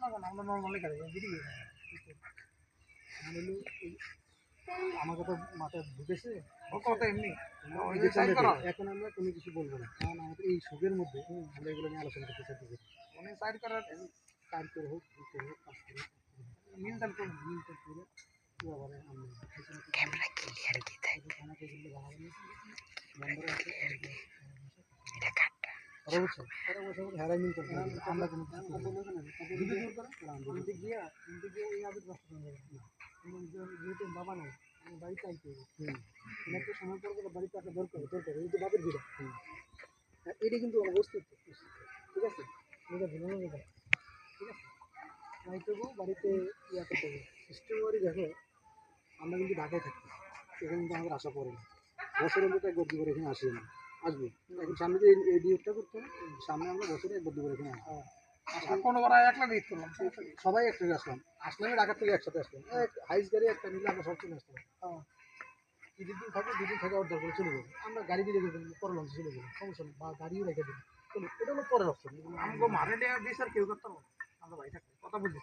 আমরা নর্মালি গাড়ি বেরিয়ে আমাকে তো মাথায় ঢুকেছে কথা এমনি এখন আমরা কোনো কিছু বলবো না, কারণ আমাদের এই সুখের মধ্যে আমরা এগুলো নিয়ে আলোচনা করতে চাইছি। মানে সাইড করার কাজ করে হোক কাজ করে মিলটাল করে আবার আমি ক্যামেরা ক্লিয়ার কি থাকে আমাকে বললে ভালো নম্বর আছে এটা কাটটা ওরা বলছে হেরাই মিল করতে আমরা কোনো কিছু গিয়া ওই আবির রাস্তা যেহেতু বাবা নাই আমি বাড়িতে আইতে একটা সময় পর বাড়িতে একটা দরকার এই যে বাপের বিড়া এটা কিন্তু অবস্থিত, ঠিক আছে এটা ভুলানো যাবে, ঠিক আছে নাইতেবু বাড়িতে ইয়া করতে হবে সিস্টেমবারই। দেখো আমরা কিন্তু ঢাকায় থাকি, এখানে কিন্তু আমাদের আশা পড়ে না, বছরে অন্তত একবার দুবার এখানে আসি না, আসবো এখন সামনে যে এই ডিউটটা করতে হবে, সামনে আমরা বছরে একবার দুবার এখানে আসবো। কোনোবার একলা ডিউট করলাম, সবাই একসাথে আসলাম, আসলামে ঢাকার থেকে একসাথে আসলাম, হাইস গাড়ি একটা নিলে আমরা সব চলে আসতাম। দুদিন থাকবো, দুদিন থেকে অর্ডার করে চলে যাবো, আমরা গাড়ি দিয়ে পরে লঞ্চে চলে যাবো, সমস্যা নেই, বা গাড়িও রেখে দেবো, চলো এটা হলো পরের অপশন। আমাকে মারে দেওয়ার বিচার কেউ করতে পারবো না, আমরা ভাই থাকবে কথা বলছি।